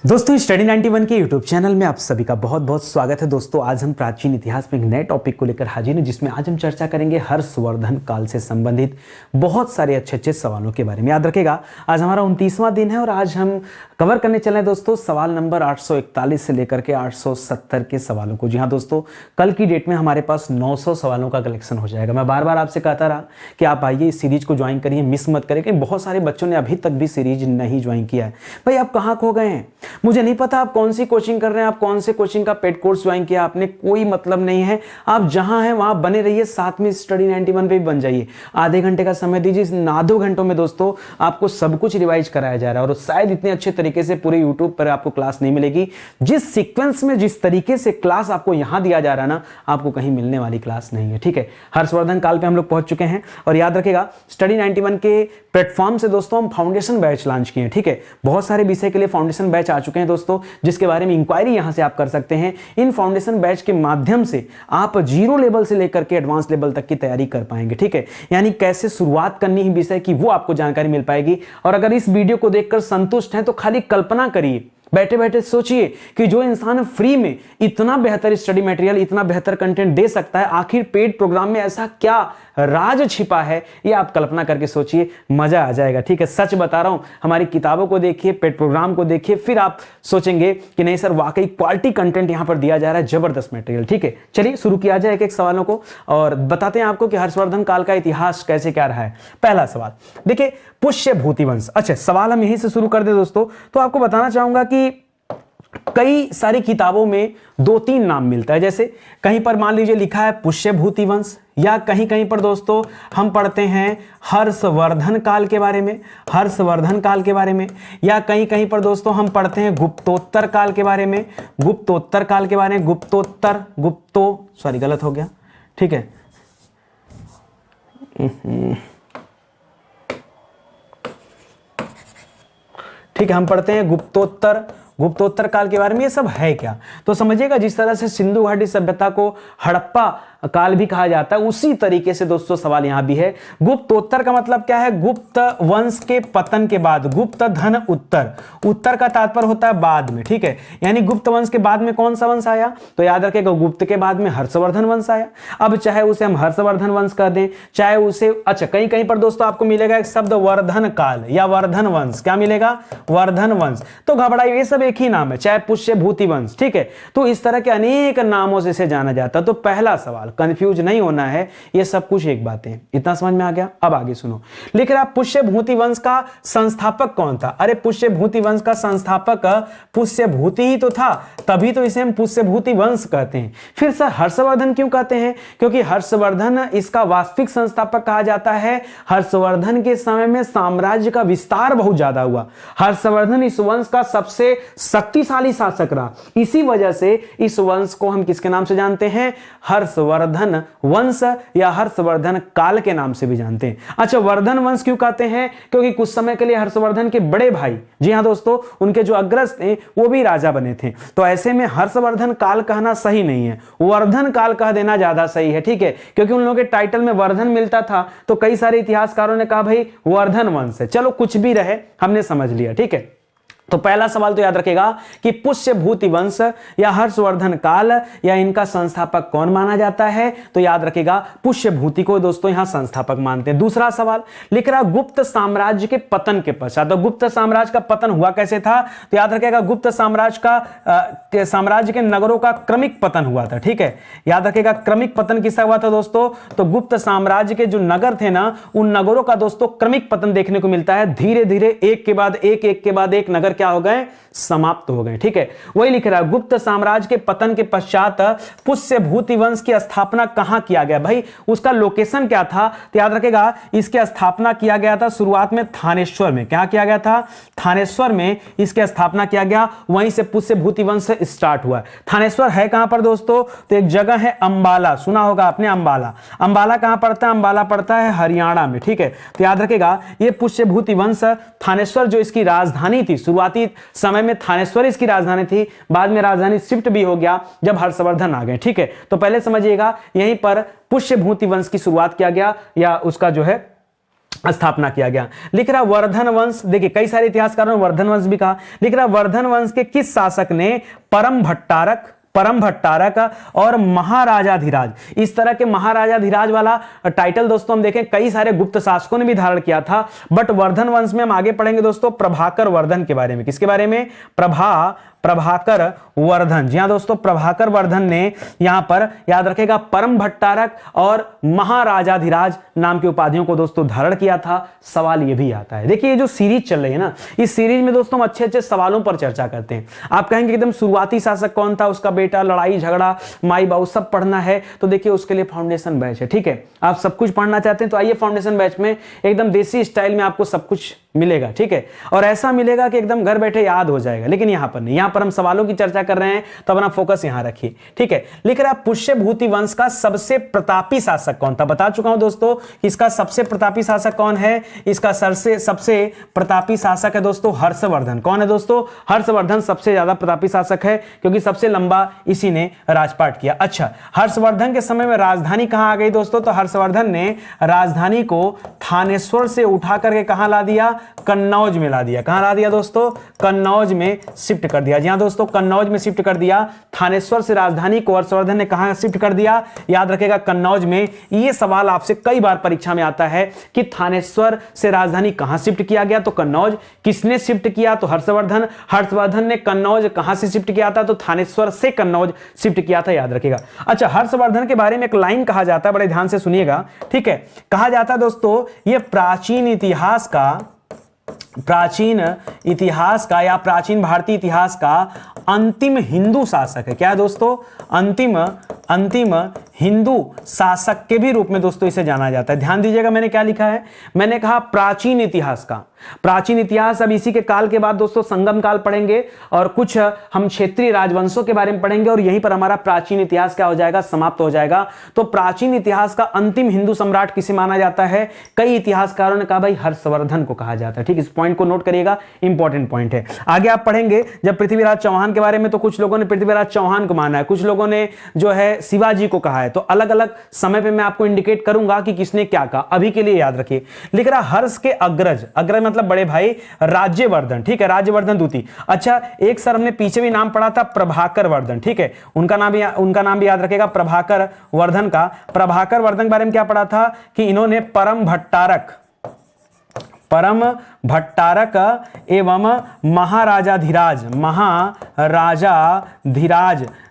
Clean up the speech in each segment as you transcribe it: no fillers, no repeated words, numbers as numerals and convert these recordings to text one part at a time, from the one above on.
दोस्तों स्टडी 91 के YouTube channel में आप सभी का बहुत बहुत स्वागत है। दोस्तों आज हम प्राचीन इतिहास में एक नए टॉपिक को लेकर हाजिर हैं, जिसमें आज हम चर्चा करेंगे हर्षवर्धन काल से संबंधित बहुत सारे अच्छे सवालों के बारे में। याद रखेगा आज हमारा 29वां दिन है और आज हम कवर करने चले हैं दोस्तों सवाल नंबर 841 से लेकर के 870 के सवालों को। जी हाँ दोस्तों, कल की डेट में हमारे पास 900 सवालों का कलेक्शन हो जाएगा। मैं बार बार आपसे कहता रहा कि आप आइए इस सीरीज को ज्वाइन करिए, मिस मत करें, क्योंकि बहुत सारे बच्चों ने अभी तक भी सीरीज नहीं ज्वाइन किया है। भाई आप कहाँ खो गए हैं? मुझे नहीं पता आप कौन सी कोचिंग कर रहे हैं, आप कौन से कोचिंग का पेड कोर्स ज्वाइन किया आपने, कोई मतलब नहीं है। आप जहां हैं वहां बने रहिए, साथ में स्टडी 91 पे भी बन जाइए। आधे घंटे का समय दीजिए, इन आधो घंटों में दोस्तों आपको सब कुछ रिवाइज कराया जा रहा है और शायद इतने अच्छे तरीके से पूरे यूट्यूब पर आपको क्लास नहीं मिलेगी। जिस सीक्वेंस में जिस तरीके से क्लास आपको यहां दिया जा रहा है ना, आपको कहीं मिलने वाली क्लास नहीं है। ठीक है, हर्षवर्धन काल पे हम लोग पहुंच चुके हैं और याद रखेगा स्टडी 91 के प्लेटफॉर्म से दोस्तों हम फाउंडेशन बैच लॉन्च किए हैं। ठीक है, बहुत सारे विषय के लिए फाउंडेशन बैच आ चुके हैं दोस्तों, जिसके बारे में इंक्वायरी यहां से आप कर सकते हैं। इन फाउंडेशन बैच के माध्यम से आप जीरो लेवल से लेकर के एडवांस लेवल तक की तैयारी कर पाएंगे। ठीक है, यानी कैसे शुरुआत करनी है विषय की, वो आपको जानकारी मिल पाएगी। और अगर इस वीडियो को देखकर संतुष्ट हैं तो खाली कल्पना करिए, बैठे बैठे सोचिए कि जो इंसान फ्री में इतना बेहतर स्टडी मटेरियल, इतना बेहतर कंटेंट दे सकता है, आखिर पेड प्रोग्राम में ऐसा क्या राज छिपा है, ये आप कल्पना करके सोचिए, मजा आ जाएगा। ठीक है, सच बता रहा हूं, हमारी किताबों को देखिए, पेड प्रोग्राम को देखिए, फिर आप सोचेंगे कि नहीं सर वाकई क्वालिटी कंटेंट यहां पर दिया जा रहा है, जबरदस्त मटेरियल। ठीक है, चलिए शुरू किया जाए एक एक सवालों को और बताते हैं आपको कि हर्षवर्धन काल का इतिहास कैसे क्या रहा है। पहला सवाल देखिए, पुष्य भूतिवंश। अच्छा, सवाल हम यहीं से शुरू कर दे दोस्तों, तो आपको बताना चाहूंगा कि कई सारी किताबों में दो तीन नाम मिलता है। जैसे कहीं पर मान लीजिए लिखा है पुष्य भूतिवंश, या कहीं कहीं पर दोस्तों हम पढ़ते हैं हर्षवर्धन काल के बारे में, हर्षवर्धन काल के बारे में, या कहीं कहीं पर दोस्तों हम पढ़ते हैं गुप्तोत्तर काल के बारे में, गुप्तोत्तर काल के बारे में, सॉरी गलत हो गया। ठीक है, ठीक है, हम पढ़ते हैं गुप्तोत्तर काल के बारे में। ये सब है क्या, तो समझिएगा जिस तरह से सिंधु घाटी सभ्यता को हड़प्पा काल भी कहा जाता है, उसी तरीके से दोस्तों सवाल यहां भी है। गुप्तोत्तर का मतलब क्या है? गुप्त वंश के पतन के बाद, गुप्त धन उत्तर, उत्तर का तात्पर्य होता है बाद में। ठीक है, यानी गुप्त वंश के बाद में कौन सा वंश आया, तो याद रखेगा गुप्त के बाद में हर्षवर्धन वंश आया। अब चाहे उसे हम हर्षवर्धन वंश कह दें, चाहे उसे, अच्छा कहीं कहीं पर दोस्तों आपको मिलेगा एक शब्द वर्धन काल या वर्धन वंश। क्या मिलेगा? वर्धन वंश। तो घबराइए, ये सब एक ही नाम है, चाहे पुष्य भूति वंश। ठीक है, तो इस तरह के अनेक नामों से इसे जाना जाता है। तो पहला सवाल, कंफ्यूज नहीं होना है, ये सब कुछ एक बातें, इतना समझ में आ गया। अब आगे सुनो, लिख रहा पुष्य भूति वंश का संस्थापक कौन था? अरे पुष्य भूति वंश का संस्थापक पुष्य भूति ही तो था, तभी तो इसे हम पुष्य भूति वंश कहते हैं। फिर सर हर्षवर्धन क्यों कहते हैं? क्योंकि हर्षवर्धन इसका वास्तविक संस्थापक कहा जाता है। हर्षवर्धन के समय में साम्राज्य का विस्तार बहुत ज्यादा हुआ, हर्षवर्धन इस वंश का सबसे शक्तिशाली शासक रहा। इसी वजह से इस वंश को हम किसके नाम से जानते हैं? हर्षवर्धन वंश या हर्षवर्धन काल के नाम से भी जानते हैं। अच्छा, वर्धन वंश क्यों कहते हैं? क्योंकि कुछ समय के लिए हर्षवर्धन के बड़े भाई, जी हां दोस्तों, उनके जो अग्रज थे वो भी राजा बने थे। तो ऐसे में हर्षवर्धन काल कहना सही नहीं है, वर्धन काल कह देना ज्यादा सही है। ठीक है, क्योंकि उन लोगों के टाइटल में वर्धन मिलता था, तो कई सारे इतिहासकारों ने कहा भाई वर्धन वंश है। चलो कुछ भी रहे, हमने समझ लिया। ठीक है, तो पहला सवाल तो याद रखेगा कि पुष्य भूति वंश या हर्षवर्धन काल या इनका संस्थापक कौन माना जाता है? तो याद रखेगा पुष्य भूति को दोस्तों यहां संस्थापक मानते हैं। दूसरा सवाल लिख रहा गुप्त साम्राज्य के पतन के पश्चात, तो गुप्त साम्राज्य का पतन हुआ कैसे था? तो याद रखेगा गुप्त साम्राज्य के नगरों का क्रमिक पतन हुआ था। ठीक है, याद रखेगा क्रमिक पतन किसका हुआ था दोस्तों? तो गुप्त साम्राज्य के जो नगर थे ना, उन नगरों का दोस्तों क्रमिक पतन देखने को मिलता है। धीरे धीरे एक के बाद एक नगर क्या हो गए? समाप्त हो गए। ठीक है, वही लिख रहा है गुप्त साम्राज्य के पतन के पश्चात पुष्य भूति वंश की स्थापना कहां किया गया? भाई उसका लोकेशन क्या था? तो याद रखेगा इसकी स्थापना किया गया था शुरुआत में थानेश्वर में। क्या किया गया था? थानेश्वर में इसकी स्थापना किया गया, वहीं से पुष्य भूति वंश स्टार्ट हुआ। थानेश्वर है कहां पर दोस्तों? तो एक जगह है अंबाला, सुना होगा आपने अंबाला। अंबाला कहां पड़ता है? अंबाला पड़ता है हरियाणा में। ठीक है, तो याद रखेगा ये पुष्य भूति वंश थानेश्वर जो इसकी राजधानी थी, शुरुआती समय में थानेश्वर इसकी राजधानी थी, बाद में राजधानी शिफ्ट भी हो गया जब हर्षवर्धन आ गए। ठीक है, तो पहले समझिएगा यहीं पर पुष्य भूति वंश की शुरुआत किया गया या उसका जो है स्थापना किया गया। लिख रहा वर्धन वंश, देखिए कई सारे इतिहासकारों ने वर्धन वंश भी कहा। लिख रहा वर्धन वंश के किस शासक ने परम भट्टारक और महाराजाधिराज, इस तरह के महाराजाधिराज वाला टाइटल दोस्तों हम देखें कई सारे गुप्त शासकों ने भी धारण किया था, बट वर्धन वंश में हम आगे पढ़ेंगे दोस्तों प्रभाकर वर्धन के बारे में। किसके बारे में? प्रभाकर वर्धन। जी हां दोस्तों, प्रभाकर वर्धन ने यहां पर याद रखेगा परम भट्टारक और महाराजाधिराज नाम की उपाधियों को दोस्तों धारण किया था। सवाल यह भी आता है, देखिए ये जो सीरीज चल रही है ना, इस सीरीज में दोस्तों हम अच्छे अच्छे सवालों पर चर्चा करते हैं। आप कहेंगे एकदम शुरुआती शासक कौन था, उसका बेटा, लड़ाई झगड़ा, माई बाबू सब पढ़ना है, तो देखिए उसके लिए फाउंडेशन बैच है। ठीक है, आप सब कुछ पढ़ना चाहते हैं तो आइए फाउंडेशन बैच में, एकदम देसी स्टाइल में आपको सब कुछ मिलेगा। ठीक है, और ऐसा मिलेगा कि एकदम घर बैठे याद हो जाएगा। लेकिन यहां पर नहीं, यहां पर हम सवालों की चर्चा कर रहे हैं, तो अपना फोकस यहां रखिए। ठीक है, लिख रहा पुष्यभूति वंश का सबसे प्रतापी शासक कौन था? बता चुका हूं दोस्तों कि इसका सबसे प्रतापी शासक कौन है। इसका सबसे प्रतापी शासक है दोस्तों हर्षवर्धन। कौन है दोस्तों? हर्षवर्धन सबसे ज्यादा प्रतापी शासक है, क्योंकि सबसे लंबा इसी ने राजपाट किया। अच्छा, हर्षवर्धन के समय में राजधानी कहां आ गई दोस्तों? तो हर्षवर्धन ने राजधानी को थानेश्वर से उठा करके कहां ला दिया? कन्नौज में ला दिया। कहां ला दिया दोस्तों? कन्नौज में शिफ्ट कर दिया। जी हां दोस्तों, कन्नौज में शिफ्ट कर दिया। थानेश्वर से राजधानी को हर्षवर्धन ने कहां शिफ्ट कर दिया? याद रखेगा कन्नौज में। ये सवाल आपसे कई बार परीक्षा में आता है कि थानेश्वर से राजधानी कहां शिफ्ट किया गया? तो कन्नौज। किसने शिफ्ट किया? तो हर्षवर्धन। हर्षवर्धन ने कन्नौज कहां से शिफ्ट किया था? तो थानेश्वर से कन्नौज शिफ्ट किया था, याद रखेगा। अच्छा, हर्षवर्धन के बारे में एक लाइन कहा जाता है, बड़े ध्यान से सुनिएगा। ठीक है, कहा जाता है दोस्तों ये प्राचीन इतिहास का या प्राचीन भारतीय इतिहास का अंतिम हिंदू शासक है। क्या है दोस्तों? अंतिम हिंदू शासक के भी रूप में दोस्तों इसे जाना जाता है। ध्यान दीजिएगा मैंने क्या लिखा है, मैंने कहा प्राचीन इतिहास का। प्राचीन इतिहास, अब इसी के काल के बाद दोस्तों संगम काल पढ़ेंगे और कुछ हम क्षेत्रीय राजवंशों के बारे में पढ़ेंगे और यहीं पर हमारा प्राचीन इतिहास क्या हो जाएगा? समाप्त हो जाएगा। तो प्राचीन इतिहास का अंतिम हिंदू सम्राट किसे माना जाता है? कई इतिहासकारों ने कहा भाई हर्षवर्धन को कहा जाता है। ठीक, इस पॉइंट को नोट करिएगा, इंपॉर्टेंट पॉइंट है। आगे आप पढ़ेंगे जब पृथ्वीराज चौहान के बारे में, तो कुछ लोगों ने पृथ्वीराज चौहान को माना है, कुछ लोगों ने जो है शिवाजी को कहा है। तो अलग अलग समय पे मैं आपको इंडिकेट करूंगा कि किसने क्या कहा। अभी के लिए याद रखिए, लिख रहा हर्ष के अग्रज मतलब बड़े भाई राज्यवर्धन। ठीक है, राज्यवर्धन द्वितीय। अच्छा, एक सर हमने पीछे भी नाम पढ़ा था प्रभाकर वर्धन। ठीक है, उनका नाम भी याद रखेगा, प्रभाकर वर्धन का। प्रभाकर वर्धन के बारे में क्या पढ़ा था कि इन्होंने परम भट्टारक एवं महाराजाधिराज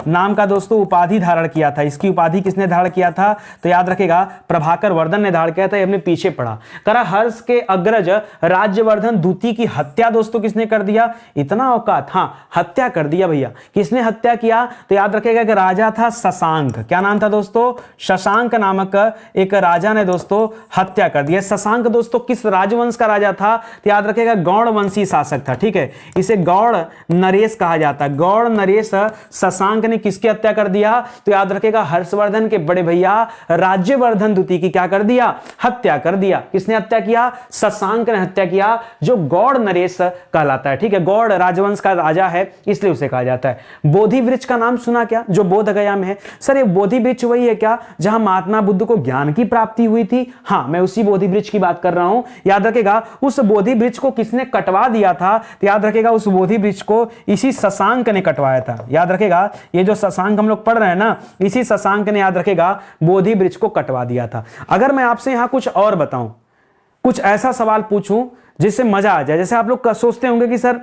नाम का दोस्तों उपाधि धारण किया था। इसकी उपाधि किसने धारण किया था? तो याद रखेगा प्रभाकर वर्धन ने धारण किया था। ये हमने पीछे पढ़ा। करा हर्ष के अग्रज राज्यवर्धन द्वितीय की हत्या दोस्तों किसने कर दिया? इतना औकात, हाँ, हत्या कर दिया भैया। किसने हत्या किया? तो याद रखेगा कि राजा था शशांक। क्या नाम था दोस्तों? शशांक नामक एक राजा ने दोस्तों हत्या कर दिया। शशांक दोस्तों किस राजवंश का राजा था? तो याद रखेगा गौड़ वंशी शासक था। ठीक है, इसे गौड़ नरेश कहा जाता है। गौड़ नरेश शशांक ने किसकी हत्या कर दिया? तो याद रखेगा हर्षवर्धन के बड़े भैया राज्यवर्धन द्वितीय की क्या कर दिया? हत्या कर दिया। किसने हत्या किया? शशांक ने हत्या किया, जो गौड़ नरेश कहलाता है। ठीक है, गौड़ राजवंश का राजा है, इसलिए उसे कहा जाता है। बोधि वृक्ष का नाम सुना क्या, जो बोध गया में है? सर ये बोधि वृक्ष वही है क्या जहां महात्मा बुद्ध को ज्ञान की प्राप्ति हुई थी? हाँ, मैं उसी बोधि वृक्ष की बात कर रहा हूं। याद रखेगा उस बोधि वृक्ष को किसने कटवा दिया था? तो याद रखेगा उस बोधि वृक्ष को इसी शशांक ने कटवाया था। याद रखेगा ये जो शशांक हम लोग पढ़ रहे हैं ना, इसी शशांक ने याद रखेगा बोधि वृक्ष को कटवा दिया था। अगर मैं आपसे यहां कुछ और बताऊं, कुछ ऐसा सवाल पूछूं जिससे मजा आ जाए, जैसे आप लोग सोचते होंगे कि सर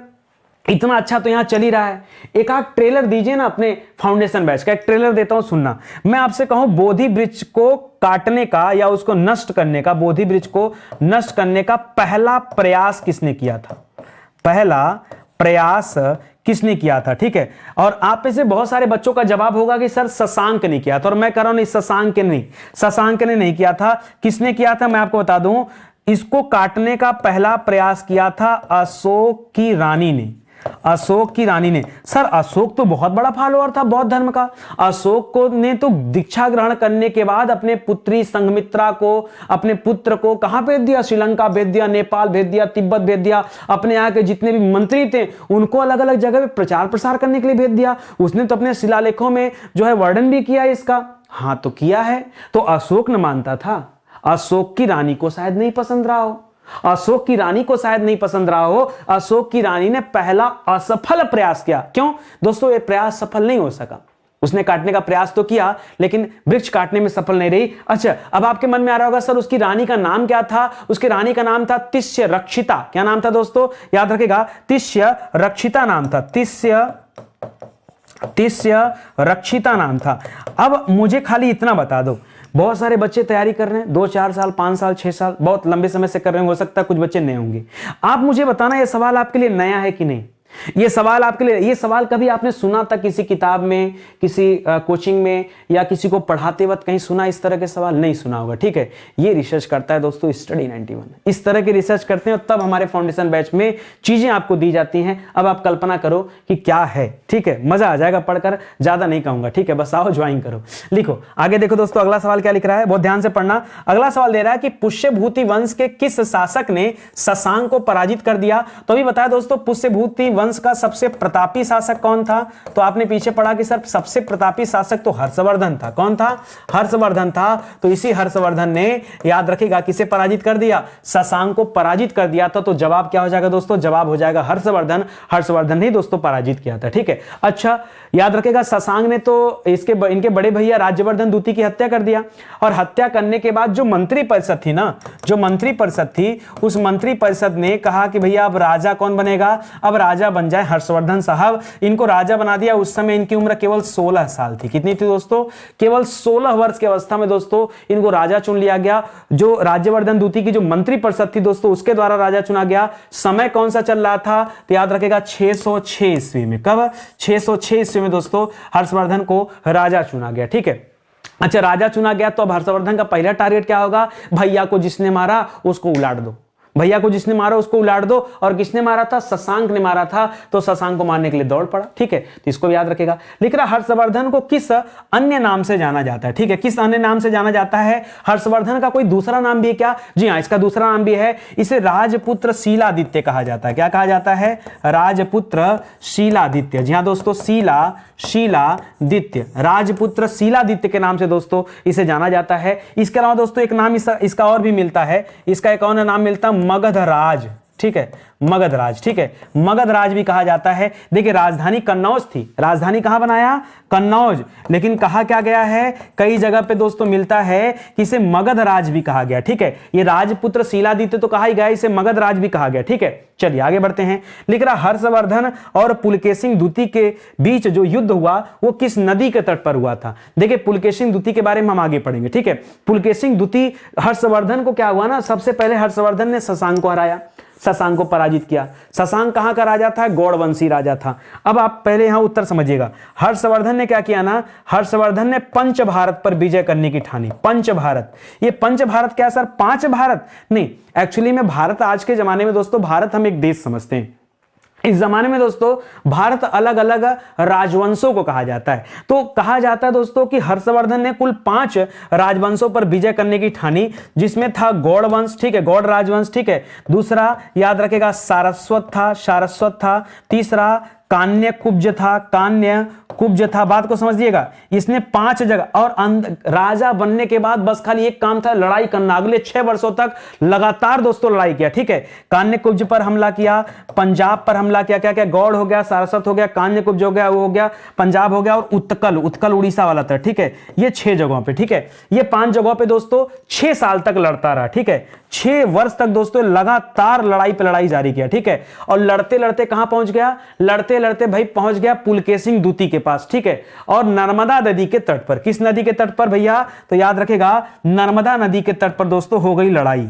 इतना अच्छा तो यहां चल ही रहा है, एक आध ट्रेलर दीजिए ना अपने फाउंडेशन बैच का। एक ट्रेलर देता हूं, सुनना। मैं आपसे कहूं बोधि वृक्ष को काटने का या उसको नष्ट करने का, बोधि वृक्ष को नष्ट करने का पहला प्रयास किसने किया था? पहला प्रयास किसने किया था? ठीक है, और आप में से बहुत सारे बच्चों का जवाब होगा कि सर शशांक ने किया था। और मैं कह रहा हूं नहीं, शशांक ने नहीं किया था। किसने किया था मैं आपको बता दूं। इसको काटने का पहला प्रयास किया था अशोक की रानी ने। सर अशोक तो बहुत बड़ा फॉलोअर था बौद्ध धर्म का। अशोक को ने तो दीक्षा ग्रहण करने के बाद अपने पुत्री संघमित्रा को, अपने पुत्र को कहां भेज दिया? श्रीलंका भेज दिया, नेपाल भेज दिया, तिब्बत भेज दिया। अपने यहाँ के जितने भी मंत्री थे उनको अलग अलग जगह पे प्रचार प्रसार करने के लिए भेज दिया। उसने तो अपने शिलालेखों में जो है वर्णन भी किया इसका। हाँ, तो किया है। तो अशोक न मानता था, अशोक की रानी को शायद नहीं पसंद रहा हो, अशोक की रानी को शायद नहीं पसंद रहा हो। अशोक की रानी ने पहला असफल प्रयास किया। क्यों दोस्तों? यह प्रयास सफल नहीं हो सका। उसने काटने का प्रयास तो किया लेकिन वृक्ष काटने में सफल नहीं रही। अच्छा, अब आपके मन में आ रहा होगा सर उसकी रानी का नाम क्या था? उसकी रानी का नाम था तिष्य रक्षिता। क्या नाम था दोस्तों? याद रखेगा, तिष्य रक्षिता नाम था। तिष्य रक्षिता नाम था। अब मुझे खाली इतना बता दो, बहुत सारे बच्चे तैयारी कर रहे हैं, 2-4 साल, 5 साल, 6 साल, बहुत लंबे समय से कर रहे हैं, हो सकता है कुछ बच्चे नए होंगे। आप मुझे बताना यह सवाल आपके लिए नया है कि नहीं? ये सवाल आपके लिए, ये सवाल कभी आपने सुना था किसी किताब में, किसी कोचिंग में, या किसी को पढ़ाते वक्त कहीं सुना इस तरह के सवाल? नहीं सुना होगा। ठीक है, ये रिसर्च करता है दोस्तों स्टडी 91, इस तरह की रिसर्च करते हैं और तब हमारे फाउंडेशन बैच में चीजें आपको दी जाती हैं। अब आप कल्पना करो कि क्या है। ठीक है, मजा आ जाएगा पढ़कर, ज्यादा नहीं कहूंगा। ठीक है, बस आओ ज्वाइन करो, लिखो। आगे देखो दोस्तों, अगला सवाल क्या लिख रहा है, बहुत ध्यान से पढ़ना। अगला सवाल दे रहा है कि पुष्यभूति वंश के किस शासक ने शशांक को पराजित कर दिया? तो अभी बताया दोस्तों, पुष्यभूति वंश का सबसे प्रतापी शासक कौन था? तो आपने पीछे पढ़ा कि सर सबसे प्रतापी शासक तो हर्षवर्धन था। कौन था? हर्षवर्धन था। तो इसी हर्षवर्धन ने, याद रखेगा, किसे पराजित कर दिया? शशांक को पराजित कर दिया था। तो जवाब क्या हो जाएगा दोस्तों? जवाब हो जाएगा हर्षवर्धन। हर्षवर्धन ने दोस्तों पराजित किया था। ठीक है, अच्छा याद रखेगा, शशांक ने तो इनके बड़े भैया राज्यवर्धन द्वितीय की हत्या कर दिया, और हत्या करने के बाद जो मंत्री परिषद थी ना, जो मंत्री परिषद थी, उस मंत्री परिषद ने कहा कि भैया अब राजा कौन बनेगा? अब राजा बन जाए हर्षवर्धन साहब। इनको राजा बना दिया। उस समय इनकी उम्र केवल 16 साल थी। कितनी थी दोस्तों? केवल 16 वर्ष की अवस्था में दोस्तों इनको राजा चुन लिया गया। जो राज्यवर्धन द्वितीय की जो मंत्री परिषद थी दोस्तों, उसके द्वारा राजा चुना गया। समय कौन सा चल रहा था? तो याद रखेगा 606 ईस्वी में। कब? 606 ईस्वी में दोस्तों हर्षवर्धन को राजा चुना गया। ठीक है, अच्छा राजा चुना गया तो अब हर्षवर्धन का पहला टारगेट क्या होगा? भैया को जिसने मारा उसको उलाट दो, भैया को जिसने मारा उसको उलाट दो। और किसने मारा था? शशांक ने मारा था। तो शशांक को मारने के लिए दौड़ पड़ा। ठीक है, तो इसको भी याद रखेगा। लिख रहा, हर्षवर्धन को किस अन्य नाम से जाना जाता है? ठीक है, किस अन्य नाम से जाना जाता है? हर्षवर्धन का कोई दूसरा नाम भी है क्या? जी हाँ, इसका दूसरा नाम भी है। इसे राजपुत्र शीलादित्य कहा जाता है। क्या कहा जाता है? राजपुत्र शीलादित्य। जी हाँ दोस्तों, शीलादित्य, राजपुत्र शीलादित्य के नाम से दोस्तों इसे जाना जाता है। इसके अलावा दोस्तों एक नाम इसका और भी मिलता है। इसका एक और नाम मिलता है मगधराज। ठीक है, मगधराज। ठीक है, मगधराज भी कहा जाता है। देखिए, राजधानी कन्नौज थी। राजधानी कहां बनाया? कन्नौज। लेकिन कहा क्या गया है? कई जगह पे दोस्तों मिलता है कि इसे मगधराज भी कहा गया। ठीक है, ये राजपुत्र शीलादित्य तो कहा ही गया, इसे मगधराज भी कहा गया। ठीक है, चलिए आगे बढ़ते हैं। लिख रहा, हर्षवर्धन और पुलकेशिन द्वितीय के बीच जो युद्ध हुआ वो किस नदी के तट पर हुआ था? देखिए, पुलकेशिन द्वितीय के बारे में हम आगे पढ़ेंगे। ठीक है, पुलकेशिन द्वितीय, हर्षवर्धन को क्या हुआ ना, सबसे पहले हर्षवर्धन ने शशांक को हराया, शशांक को पराजित किया। शशांक कहां का राजा था? गौड़वंशी राजा था। अब आप पहले यहां उत्तर समझिएगा। हर्षवर्धन ने क्या किया ना, हर्षवर्धन ने पंच भारत पर विजय करने की ठानी। पंच भारत, ये पंच भारत क्या सर? 5 भारत नहीं, एक्चुअली में भारत आज के जमाने में दोस्तों, भारत हम एक देश समझते हैं। इस जमाने में दोस्तों भारत अलग अलग राजवंशों को कहा जाता है। तो कहा जाता है दोस्तों कि हर्षवर्धन ने कुल 5 राजवंशों पर विजय करने की ठानी, जिसमें था गौड़ वंश। ठीक है, गौड़ राजवंश। ठीक है, दूसरा याद रखेगा सारस्वत था। तीसरा कान्य कुब्ज था। बात को समझिएगा, इसने 5 जगह, और राजा बनने के बाद बस खाली एक काम था, लड़ाई करना। अगले 6 वर्षों तक लगातार दोस्तों लड़ाई किया। ठीक है, कान्य कुब्ज पर हमला किया, पंजाब पर हमला किया। क्या क्या? गौड़ हो गया, सारस्वत हो गया, कान्य कुब्ज हो गया, वो हो गया, पंजाब हो गया, और उत्कल उड़ीसा वाला था। ठीक है, ये 6 जगहों पे। ठीक है, ये 5 जगहों पे दोस्तों 6 साल तक लड़ता रहा। ठीक है, 6 वर्ष तक दोस्तों लगातार लड़ाई पे लड़ाई जारी किया। ठीक है, और लड़ते लड़ते कहां पहुंच गया? लड़ते लड़ते भाई पहुंच गया पुलकेशिन द्वितीय के पास। ठीक है, और नर्मदा नदी के तट पर। किस नदी के तट पर भैया? तो याद रखेगा, नर्मदा नदी के तट पर दोस्तों हो गई लड़ाई।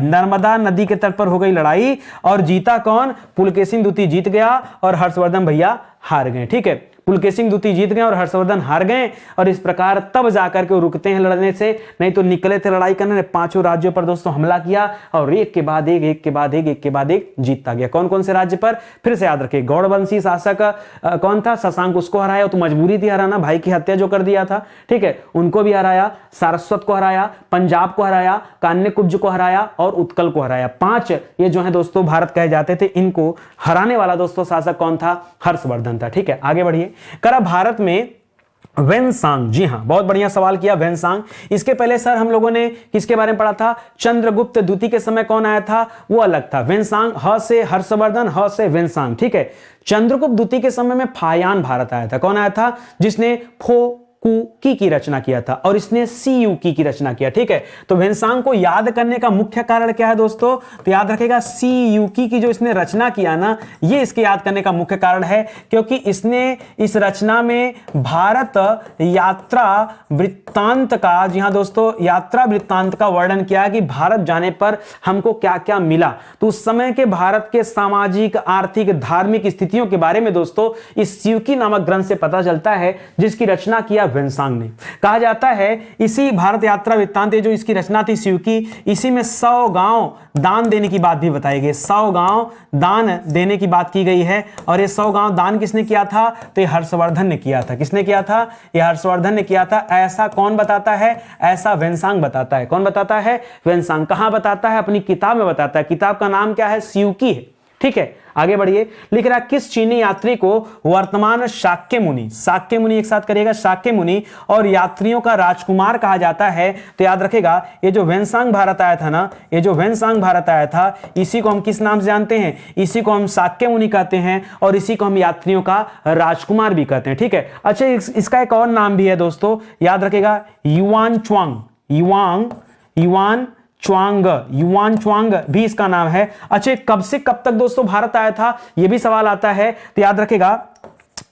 नर्मदा नदी के तट पर हो गई लड़ाई, और जीता कौन? पुलकेशिन द्वितीय जीत गया, और हर्षवर्धन भैया हार गए। ठीक है, पुलकेशिन द्वितीय जीत गए और हर्षवर्धन हार गए। और इस प्रकार तब जाकर के वो रुकते हैं लड़ने से, नहीं तो निकले थे लड़ाई करने। 5 राज्यों पर दोस्तों हमला किया, और एक के बाद एक जीतता गया। कौन कौन से राज्य पर? फिर से याद रखिए, गौड़वंशी शासक कौन था? शशांक, उसको हराया। तो मजबूरी थी हराना, भाई की हत्या जो कर दिया था। ठीक है, उनको भी हराया। सारस्वत को हराया, पंजाब को हराया, कान्य कुब्ज को हराया, और उत्कल को हराया। 5 ये जो है दोस्तों भारत कहे जाते थे, इनको हराने वाला दोस्तों शासक कौन था? हर्षवर्धन था। ठीक है, आगे बढ़िए। करा, भारत में वेनसांग, जी हाँ, बहुत बढ़िया सवाल किया, वेनसांग। इसके पहले सर हम लोगों ने किसके बारे में पढ़ा था? चंद्रगुप्त द्वितीय के समय कौन आया था, वो अलग था। वेनसांग, ह से हर्षवर्धन, ह से वेनसांग, ठीक है। चंद्रगुप्त द्वितीय के समय में फायान भारत आया था। कौन आया था? जिसने फो कु की रचना किया था, और इसने सी यू की रचना किया, ठीक है। तो वेनसांग को याद करने का मुख्य कारण क्या है दोस्तों? तो याद रखेगा सी यू की जो इसने रचना किया ना, ये इसके याद करने का मुख्य कारण है, क्योंकि इसने इस रचना में भारत यात्रा वृत्तांत का, जी हाँ दोस्तों, यात्रा वृत्तांत का वर्णन किया कि भारत जाने पर हमको क्या क्या मिला। तो उस समय के भारत के सामाजिक, आर्थिक, धार्मिक स्थितियों के बारे में दोस्तों इस स्यूकी नामक ग्रंथ से पता चलता है, जिसकी रचना किया वेनसांग ने। कहा जाता है इसी भारत यात्रा वृत्तांत, जो इसकी रचना थी स्यूकी, इसी में 100 गांव दान देने की बात भी बताई गई। 100 गांव दान देने की बात की गई है, और ये 100 गांव दान किसने किया था? तो ये हर्षवर्धन ने किया था। किसने किया था? ये हर्षवर्धन ने किया था। ऐसा कौन बताता है? ऐसा वेनसांग बताता है। कौन बताता है? वेनसांग। कहां बताता है? अपनी किताब में बताता है। किताब का नाम क्या है? स्यूकी है, ठीक है। आगे बढ़िए, लिख रहा किस चीनी यात्री को वर्तमान शाक्य मुनि, शाक्य मुनि एक साथ करिएगा, शाक्य मुनि और यात्रियों का राजकुमार कहा जाता है? तो याद रखेगा ये जो वेनसांग भारत आया था ना, ये जो वेनसांग भारत आया था, इसी को हम किस नाम से जानते हैं? इसी को हम शाक्य मुनि कहते हैं, और इसी को हम यात्रियों का राजकुमार भी कहते हैं, ठीक है। अच्छा, इसका एक और नाम भी है दोस्तों, याद रखेगा, युआन च्वांग, युआन च्वांग भी इसका नाम है। अच्छा, कब से कब तक दोस्तों भारत आया था, यह भी सवाल आता है। तो याद रखेगा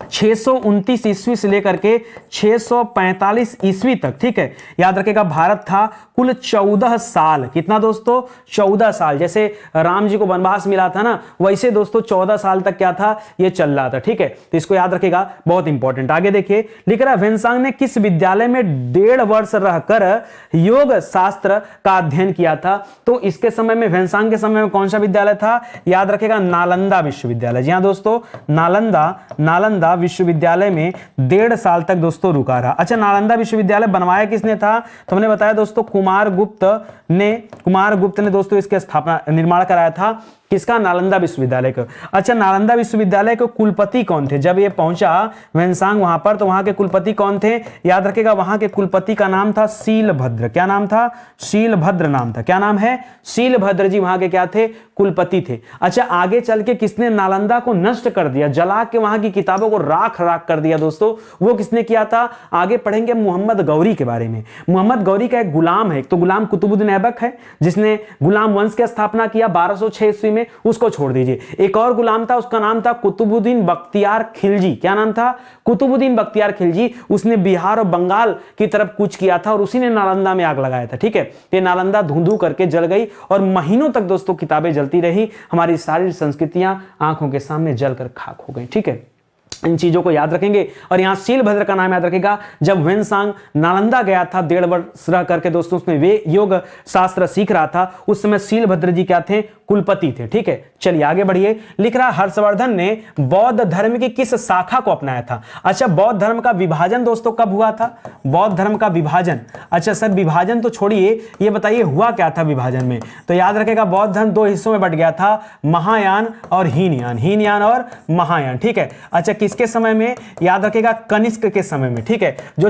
629 ईस्वी से लेकर के 645 ईस्वी तक, ठीक है। याद रखेगा भारत था कुल 14 साल। कितना दोस्तों? 14 साल। जैसे राम जी को वनवास मिला था ना, वैसे दोस्तों 14 साल तक क्या था, ये चल रहा था, ठीक है। तो इसको याद रखेगा, बहुत इंपॉर्टेंट। आगे देखिए, लिख रहा वेनसांग ने किस विद्यालय में 1.5 वर्ष रहकर योग शास्त्र का अध्ययन किया था? तो इसके समय में, वेनसांग के समय में कौन सा विद्यालय था? याद रखेगा, नालंदा विश्वविद्यालय। जी हाँ दोस्तों, नालंदा विश्वविद्यालय में 1.5 साल तक दोस्तों रुका रहा। अच्छा, नालंदा विश्वविद्यालय बनवाया किसने था? तो हमने बताया दोस्तों कुमार गुप्त ने दोस्तों इसके स्थापना, निर्माण कराया था। किसका? नालंदा विश्वविद्यालय का। अच्छा, नालंदा विश्वविद्यालय के कुलपति कौन थे? जब ये पहुंचा वेनसांग वहां पर, तो वहां के कुलपति कौन थे? याद रखेगा, वहां के कुलपति का नाम था शीलभद्र। क्या नाम था? शीलभद्र नाम था। क्या नाम है? शीलभद्र जी वहां के क्या थे? कुलपति थे। अच्छा, आगे चल के किसने नालंदा को नष्ट कर दिया, जला के वहां की किताबों को राख कर दिया दोस्तों? वो किसने किया था? आगे पढ़ेंगे मोहम्मद गौरी के बारे में। मोहम्मद गौरी का एक गुलाम है, एक तो गुलाम कुतुबुद्दीन ऐबक है, जिसने गुलाम वंश की स्थापना किया 1206 ईस्वी में, उसको छोड़ दीजिए। एक और गुलाम था, उसका नाम था कुतुबुद्दीन बख्तियार खिलजी। क्या नाम था? कुतुबुद्दीन बख्तियार खिलजी। उसने बिहार और बंगाल की तरफ कूच किया था, और उसी ने नालंदा में आग लगाया था, ठीक है। ये नालंदा धुंधु करके जल गई, और महीनों तक दोस्तों किताबें जलती रही, हमारी सारी संस्कृतियां आंखों के सामने जलकर खाक हो गई, ठीक है। इन चीजों को याद रखेंगे। और यहां शीलभद्र का नाम याद रखेगा। जब वेनसांग नालंदा गया था 1.5 वर्ष रह करके दोस्तों, उसमें वे योग शास्त्र सीख रहा था, उस समय शीलभद्र जी क्या थे? कुलपति थे, ठीक है। चलिए आगे बढ़िए, लिख रहा हर्षवर्धन ने बौद्ध धर्म की किस शाखा को अपनाया था? अच्छा, बौद्ध धर्म का विभाजन दोस्तों कब हुआ था? बौद्ध धर्म का विभाजन, अच्छा सर विभाजन तो छोड़िए, ये बताइए हुआ क्या था विभाजन में? तो याद रखेगा, बौद्ध धर्म 2 हिस्सों में बट गया था, महायान और हीनयान और महायान, ठीक है। अच्छा, किसके समय में? याद रखेगा, कनिष्क के समय में, ठीक है। जो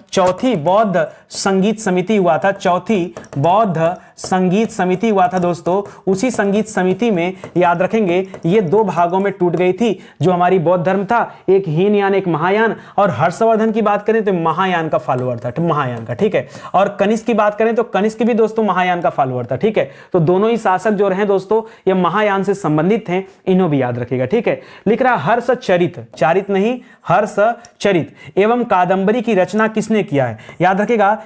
चौथी बौद्ध संगीत समिति हुआ था, चौथी बौद्ध संगीत समिति हुआ था दोस्तों, उसी संगीत समिति में याद रखेंगे ये 2 भागों में टूट गई थी। जो हमारी बौद्ध धर्म था, एक हीनयान एक महायान, और हर्षवर्धन की बात करें तो महायान का फॉलोअर था, महायान का, ठीक है। और कनिष्क की बात करें तो कनिष्क भी दोस्तों महायान का फॉलोअर था, ठीक है। तो दोनों ही शासक जो रहे दोस्तों, ये महायान से संबंधित हैं, इन्हों भी याद रखिएगा, ठीक है। लिख रहा हर्षचरित, चारित नहीं, हर्षचरित एवं कादंबरी की रचना किसने किया है? याद रखेगा,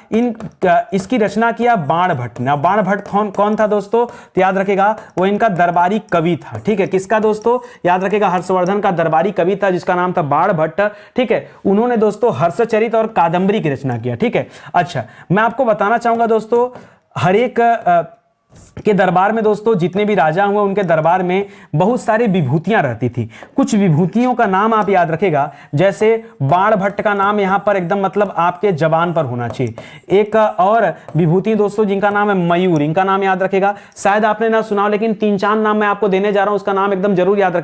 इसकी रचना किया बाणभट्ट ने। बाणभट्ट कौन था दोस्तों? तो याद रखेगा, वो इनका दरबारी कवि था, ठीक है। किसका दोस्तों? याद रखेगा, हर्षवर्धन का दरबारी कवि था, जिसका नाम था बाणभट्ट, ठीक है। उन्होंने दोस्तों हर्षचरित और कादंबरी की रचना किया, ठीक है। अच्छा, मैं आपको बताना चाहूंगा दोस्तों, हर एक के दरबार में दोस्तों, जितने भी राजा हुए उनके दरबार में बहुत सारी विभूतियां रहती थी। कुछ विभूतियों का नाम आप याद रखेगा, जैसे बाणभट्ट का नाम यहां पर एकदम मतलब आपके जबान पर होना चाहिए। एक और विभूति दोस्तों जिनका नाम है मयूर, इनका नाम याद रखेगा। शायद आपने ना सुना हो, लेकिन 3-4 नाम मैं आपको देने जा रहा हूं, उसका नाम एकदम जरूर याद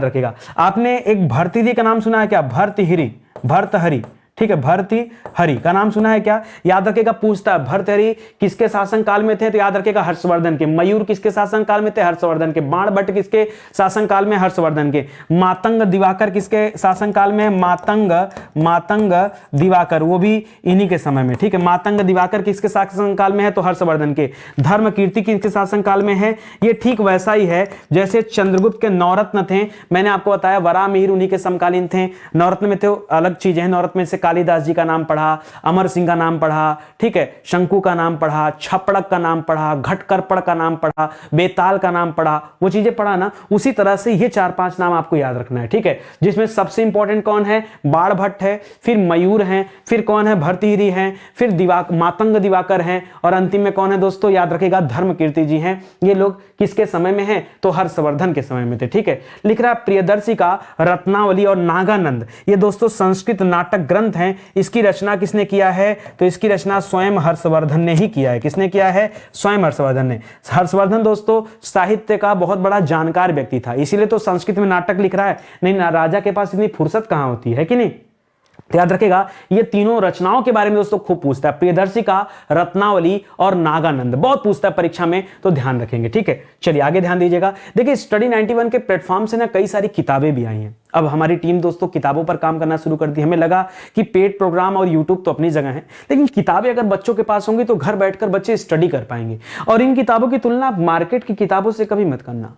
रखेगा। आपने एक भर्तृहरि का नाम सुना है क्या? भर्तृहरि, ठीक है, भर्तृहरि का नाम सुना है क्या? याद रखेगा, पूछता है भर्तृहरि किसके शासन काल में थे, तो याद रखेगा हर्षवर्धन के। मयूर किसके शासन काल में थे? हर्षवर्धन के। बाणभट्ट किसके शासन काल में? हर्षवर्धन के। मातंग दिवाकर किसके शासन काल में? मातंग दिवाकर, वो भी इन्हीं के समय में, ठीक है। मातंग दिवाकर किसके शासन काल में है? तो हर्षवर्धन के। धर्म कीर्ति किसके शासन काल में है? ये ठीक वैसा ही है जैसे चंद्रगुप्त के नवरत्न थे, मैंने आपको बताया वराहमिहिर उन्हीं के समकालीन थे। नवरत्न में तो अलग चीज है, नवरत्न में से कालिदास जी का नाम पढ़ा, अमर सिंह का नाम पढ़ा, ठीक है, शंकु का नाम पढ़ा, छपड़क का नाम पढ़ा, घटकरपड़ का नाम पढ़ा, बेताल का नाम पढ़ा, वो चीजें पढ़ा ना। उसी तरह से ये 4-5 नाम आपको याद रखना है, ठीक है। जिसमें सबसे इंपॉर्टेंट कौन है? बाणभट्ट है, फिर मयूर हैं, फिर कौन है? भर्तृहरि हैं, फिर मातंग दिवाकर हैं, और अंतिम में कौन है दोस्तों? याद रखेगा धर्मकीर्ति जी हैं। ये लोग किसके समय में हैं? तो हर्षवर्धन के समय में थे, ठीक है। लिख रहा प्रियदर्शी का रत्नावली और नागानंद, ये दोस्तों संस्कृत नाटक ग्रंथ हैं। इसकी रचना किसने किया है? तो इसकी रचना स्वयं हर्षवर्धन ने ही किया है। किसने किया है? स्वयं हर्षवर्धन ने। हर्षवर्धन दोस्तों साहित्य का बहुत बड़ा जानकार व्यक्ति था, इसीलिए तो संस्कृत में नाटक लिख रहा है, नहीं ना राजा के पास इतनी फुर्सत कहां होती है कि नहीं। तो याद रखेगा ये तीनों रचनाओं के बारे में दोस्तों खूब पूछता है, प्रियदर्शी का, रत्नावली और नागानंद, बहुत पूछता है परीक्षा में, तो ध्यान रखेंगे, ठीक है। चलिए आगे ध्यान दीजिएगा। देखिए स्टडी 91 के प्लेटफॉर्म से ना कई सारी किताबें भी आई हैं। अब हमारी टीम दोस्तों किताबों पर काम करना शुरू कर दी। हमें लगा कि पेड प्रोग्राम और यूट्यूब तो अपनी जगह है, लेकिन किताबें अगर बच्चों के पास होंगी तो घर बैठकर बच्चे स्टडी कर पाएंगे। और इन किताबों की तुलना आप मार्केट की किताबों से कभी मत करना,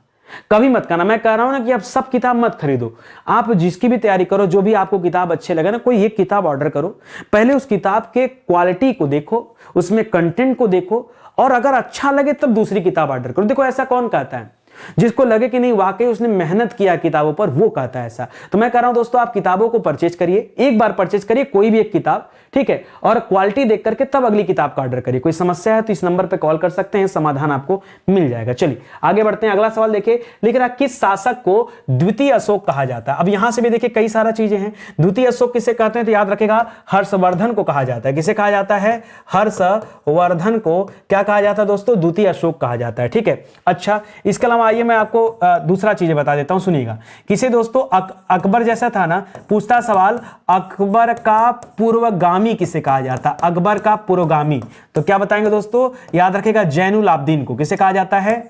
कभी मत करना। मैं कह रहा हूं ना कि आप सब किताब मत खरीदो, आप जिसकी भी तैयारी करो, जो भी आपको किताब अच्छे लगे ना, कोई एक किताब ऑर्डर करो, पहले उस किताब के क्वालिटी को देखो, उसमें कंटेंट को देखो, और अगर अच्छा लगे तब दूसरी किताब ऑर्डर करो। देखो ऐसा कौन कहता है? जिसको लगे कि नहीं वाकई उसने मेहनत किया किताबों पर, वो कहता है ऐसा। तो मैं कह रहा हूं दोस्तों आप किताबों को परचेज करिए, एक बार परचेज करिए कोई भी एक किताब, ठीक है, और क्वालिटी देख करके तब अगली किताब का ऑर्डर करिए। कोई समस्या है तो इस नंबर पे कॉल कर सकते हैं, समाधान आपको मिल जाएगा। चलिए आगे बढ़ते हैं। अगला सवाल देखिए, लिख रहा किस शासक को द्वितीय अशोक कहा जाता है? अब यहां से भी देखिए कई सारा चीजें हैं। द्वितीय अशोक किसे कहते हैं? तो याद रखेगा हर्षवर्धन को कहा जाता है। किसे कहा जाता है? हर्षवर्धन को क्या कहा जाता है दोस्तों? द्वितीय अशोक कहा जाता है, ठीक है। अच्छा, इसके अलावा आइए मैं आपको दूसरा चीजें बता देता हूं, सुनिएगा। किसे दोस्तों? अकबर जैसा था ना, पूछता सवाल अकबर का पूर्वगामी किसे कहा जाता? अकबर का पूर्वगामी, तो क्या बताएंगे दोस्तों? याद रखेगा जैनुल आब्दीन को। किसे कहा जाता है?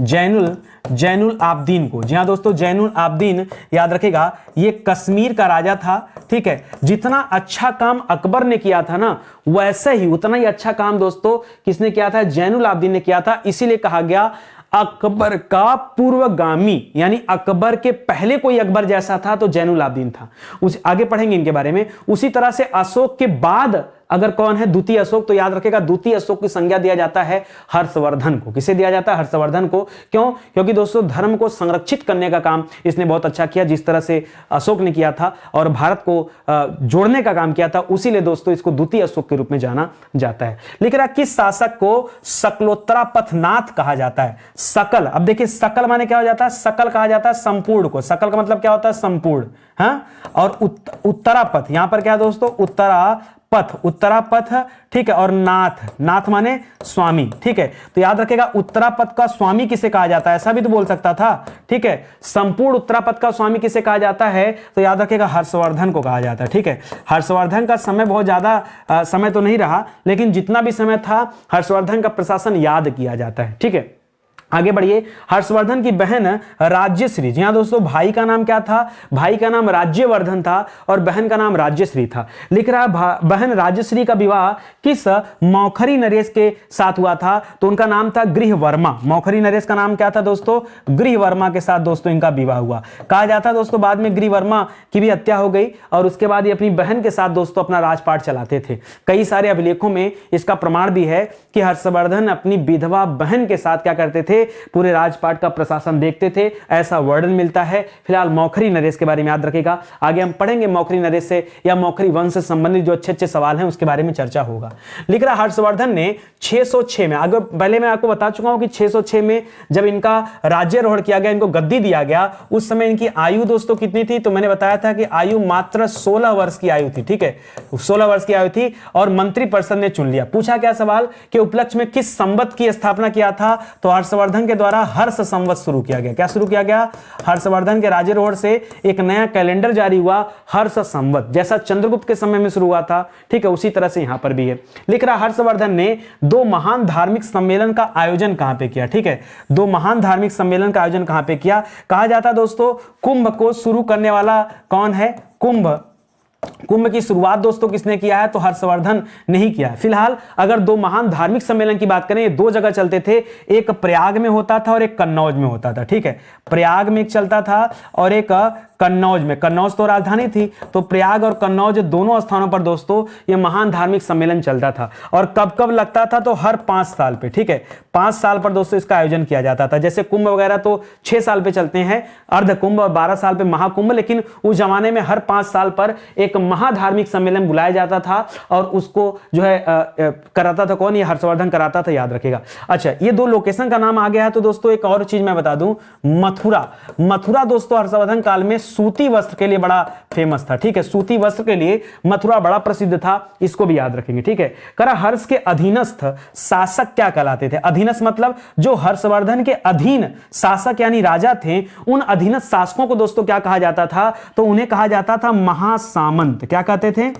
जैनुल आब्दीन को। जी हाँ दोस्तों, जैनुल आब्दीन याद रखेगा ये कश्मीर का राजा था, ठीक है। जितना अच्छा काम अकबर ने किया था ना, वैसे ही उतना ही अच्छा काम दोस्तों किसने किया था? जैनुल आब्दीन ने किया था। इसीलिए कहा गया अकबर का पूर्वगामी, यानी अकबर के पहले कोई अकबर जैसा था तो जैनुल आब्दीन था। उस आगे पढ़ेंगे इनके बारे में। उसी तरह से अशोक के बाद अगर कौन है? द्वितीय अशोक, तो याद रखेगा द्वितीय अशोक की संज्ञा दिया जाता है हर्षवर्धन को। किसे दिया जाता है? हर्षवर्धन को। क्यों? क्योंकि दोस्तों धर्म को संरक्षित करने का काम इसने बहुत अच्छा किया, जिस तरह से अशोक ने किया था, और भारत को जोड़ने का काम किया था, उसीलिए दोस्तों इसको द्वितीय अशोक के रूप में जाना जाता है। लिख रहा किस शासक को सकलोत्तरापथनाथ कहा जाता है? सकल, अब देखिए सकल माने क्या हो जाता है? सकल कहा जाता है संपूर्ण को। सकल का मतलब क्या होता है? संपूर्ण, हाँ। और उत्तरापथ, यहां पर क्या है दोस्तों? उत्तरापथ, ठीक है। और नाथ माने स्वामी, ठीक है। तो याद रखेगा उत्तरापथ का स्वामी किसे कहा जाता है? ऐसा भी तो बोल सकता था, ठीक है। संपूर्ण उत्तरापथ का स्वामी किसे कहा जाता है? तो याद रखेगा हर्षवर्धन को कहा जाता है, ठीक है। हर्षवर्धन का समय बहुत ज्यादा समय तो नहीं रहा, लेकिन जितना भी समय था हर्षवर्धन का प्रशासन याद किया जाता है, ठीक है। आगे बढ़िए। हर्षवर्धन की बहन राज्यश्री, जी हाँ दोस्तों, भाई का नाम क्या था? भाई का नाम राज्यवर्धन था और बहन का नाम राज्यश्री था। लिख रहा बहन राज्यश्री का विवाह किस मौखरी नरेश के साथ हुआ था? तो उनका नाम था गृहवर्मा। मौखरी नरेश का नाम क्या था दोस्तों? गृहवर्मा के साथ दोस्तों इनका विवाह हुआ। कहा जाता दोस्तों बाद में गृहवर्मा की भी हत्या हो गई और उसके बाद ये अपनी बहन के साथ दोस्तों अपना राजपाट चलाते थे। कई सारे अभिलेखों में इसका प्रमाण भी है कि हर्षवर्धन अपनी विधवा बहन के साथ क्या करते थे? पूरे राजपाट का प्रशासन देखते थे, ऐसा वर्णन मिलता है। फिलहाल मौखरी नरेश के बारे में याद रखेगा, आगे हम पढ़ेंगे मौखरी नरेश से या मौखरी वंश से संबंधित जो अच्छे चीज उसके बारे में चर्चा होगा। लिख रहा हर्षवर्धन ने 606 में, आगे पहले मैं आपको बता चुका हूं कि 606 में जब इनका राज्यारोहण किया गया, इनको गद्दी दिया गया, उस समय इनकी आयु दोस्तों कितनी थी? तो मैंने बताया था कि आयु मात्र 16 वर्ष की आयु थी, ठीक है। 16 वर्ष की आयु थी और मंत्रिपरिषद ने चुन लिया। पूछा क्या सवाल कि उपलक्ष्य में किस संवत की स्थापना किया था? तो हर्षवर्धन हर्षवर्धन के द्वारा हर्ष संवत शुरू किया गया। क्या शुरू किया गया? हर्षवर्धन के राजरोहण से एक नया कैलेंडर जारी हुआ, हर्ष संवत, जैसा चंद्रगुप्त के समय में शुरू हुआ था, ठीक है, उसी तरह से यहां पर भी है। लिख रहा हर्षवर्धन ने दो महान धार्मिक सम्मेलन का आयोजन कहां पे किया? ठीक है, दो महान धार्मिक सम्मेलन का आयोजन कहां पे किया? कहा जाता है दोस्तों कुंभ को शुरू करने वाला कौन है? कुंभ की शुरुआत दोस्तों किसने किया है? तो हर्षवर्धन ने ही किया है। फिलहाल अगर दो महान धार्मिक सम्मेलन की बात करें, ये दो जगह चलते थे, एक प्रयाग में होता था और एक कन्नौज में होता था। ठीक है, प्रयाग में एक चलता था और एक कन्नौज में। कन्नौज तो राजधानी थी, तो प्रयाग और कन्नौज दोनों स्थानों पर दोस्तों ये महान धार्मिक सम्मेलन चलता था। और कब कब लगता था? तो हर 5 साल पे। ठीक है, 5 साल पर दोस्तों इसका आयोजन किया जाता था। जैसे कुंभ वगैरह तो 6 साल पे चलते हैं, अर्ध कुंभ, और 12 साल पे महाकुंभ, लेकिन उस जमाने में हर 5 साल पर एक महाधार्मिक सम्मेलन बुलाया जाता था और उसको जो है कराता था कौन? ये हर्षवर्धन कराता था, याद रखेगा। अच्छा, ये दो लोकेशन का नाम आ गया है, तो दोस्तों एक और चीज मैं बता दूं, मथुरा दोस्तों हर्षवर्धन काल में सूती वस्त्र के लिए बड़ा फेमस था। ठीक है, सूती वस्त्र के लिए मथुरा बड़ा प्रसिद्ध था, इसको भी याद रखेंगे। ठीक है, करा हर्ष के अधीनस्थ शासक क्या कहलाते थे? अधीनस्थ मतलब जो हर्षवर्धन के अधीन शासक यानी राजा थे, उन अधीनस्थ शासकों को दोस्तों क्या कहा जाता था? तो उन्हें कहा जाता था महासामंत। क्या कहते थे?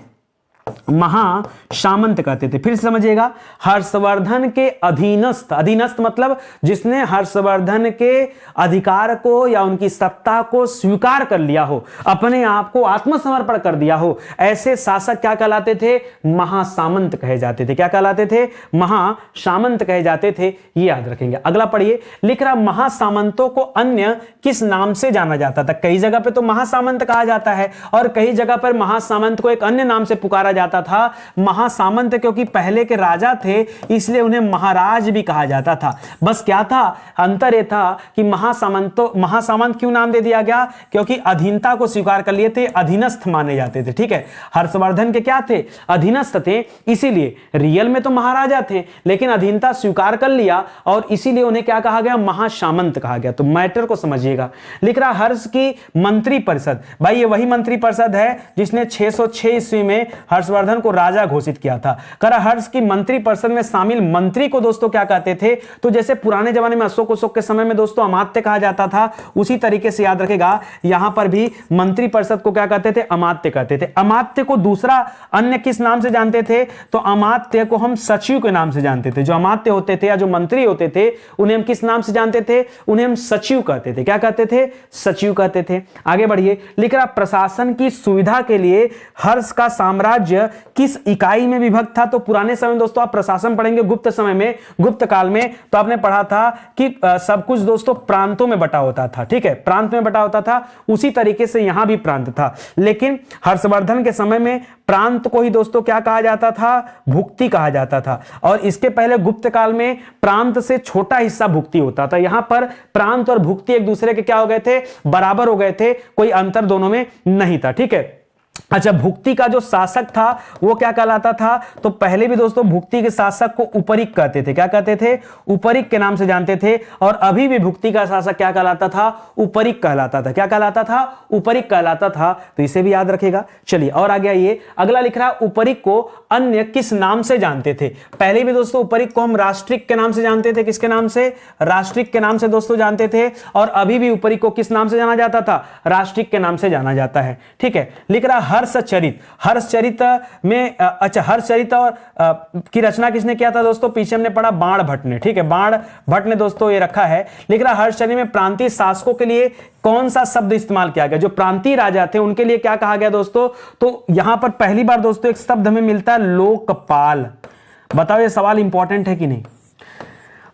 महासामंत कहते थे। फिर समझिएगा, हर्षवर्धन के अधीनस्थ, अधीनस्थ मतलब जिसने हर्षवर्धन के अधिकार को या उनकी सत्ता को स्वीकार कर लिया हो, अपने आप को आत्मसमर्पण कर दिया हो, ऐसे शासक क्या कहलाते थे? महासामंत कहे जाते थे। क्या कहलाते थे? महासामंत कहे जाते थे, ये याद रखेंगे। अगला पढ़िए, लिख रहा महासामंतों को अन्य किस नाम से जाना जाता था? कई जगह पे तो महासामंत कहा जाता है और कई जगह पर महासामंत को एक अन्य नाम से पुकारा जाता था। महासामंत क्योंकि पहले के राजा थे, इसलिए उन्हें महाराज भी कहा जाता था। बस क्या था? अंतर यह था कि महासामंत क्यों नाम दे दिया गया? क्योंकि अधीनता को स्वीकार कर लिए थे, अधीनस्थ माने जाते थे। ठीक है, हर्षवर्धन के क्या थे? अधीनस्थ थे, इसीलिए रियल में तो महाराजा थे, लेकिन अधीनता स्वीकार कर लिया और इसीलिए उन्हें क्या कहा गया? महासामंत कहा गया। तो मैटर को समझिएगा। लिख रहा हर्ष की मंत्री परिषद, भाई ये वही मंत्री परिषद है जिसने 606 ईस्वी में हर्षवर्धन को राजा घोषित किया था। करा हर्ष की मंत्री परिषद में शामिल मंत्री को दोस्तों क्या कहते थे? तो जैसे पुराने जमाने में अशोक के समय में दोस्तों अमात्य कहा जाता था, उसी तरीके से याद रखेगा यहां पर भी मंत्री परिषद को क्या कहते थे? अमात्य कहते थे। अमात्य को दूसरा अन्य किस नाम से जानते थे? तो अमात्य को हम सचिव के नाम से जानते थे। जो अमात्य होते थे या जो मंत्री होते थे, उन्हें हम किस नाम से जानते थे? उन्हें हम सचिव कहते थे। क्या कहते थे? सचिव कहते थे। आगे बढ़िए, लिख रहा प्रशासन की सुविधा के लिए हर्ष का साम्राज्य किस इकाई में विभक्त था? तो पुराने समय में दोस्तों आप प्रशासन पढ़ेंगे गुप्त समय में, गुप्त काल में, तो आपने पढ़ा था कि सब कुछ दोस्तों प्रांतों में बटा होता था। ठीक है, प्रांत में बटा होता था, उसी तरीके से यहां भी प्रांत था। लेकिन हर्षवर्धन के समय में प्रांत को ही दोस्तों क्या कहा जाता था? भुक्ति कहा जाता था। और इसके पहले गुप्त काल में प्रांत से छोटा हिस्सा भुक्ति होता था। यहां पर प्रांत और भुक्ति एक दूसरे के क्या हो गए थे? बराबर हो गए थे, कोई अंतर दोनों में नहीं था। ठीक है, अच्छा, भुक्ति का जो शासक था वो क्या कहलाता था? तो पहले भी दोस्तों भुक्ति के शासक को उपरिक कहते थे। क्या कहते थे? उपरिक के नाम से जानते थे। और अभी भी भुक्ति का शासक क्या कहलाता था? उपरिक कहलाता था। क्या कहलाता था? उपरिक कहलाता था। तो इसे भी याद रखेगा। चलिए और आगे आइए, अगला लिख रहा उपरिक को अन्य किस नाम से जानते थे? पहले भी दोस्तों उपरिक को हम राष्ट्रिक के नाम से जानते थे। किसके नाम से? राष्ट्रिक के नाम से दोस्तों जानते थे। और अभी भी उपरिक को किस नाम से जाना जाता था? राष्ट्रिक के नाम से जाना जाता है। ठीक है, लिख रहा हर्षचरित, हर्षचरित में अच्छा, हर्षचरित और की रचना किसने किया था दोस्तों? पीछे हमने पढ़ा बाण भट्ट ने। ठीक है, बाण भट्ट ने दोस्तों ये रखा है। लिख रहा हर्षचरित में प्रांतीय शासकों के लिए कौन सा शब्द इस्तेमाल किया गया? जो प्रांतीय राजा थे उनके लिए क्या कहा गया दोस्तों? तो यहां पर पहली बार दोस्तों एक शब्द हमें मिलता है लोकपाल। बताओ ये सवाल इंपॉर्टेंट है कि नहीं?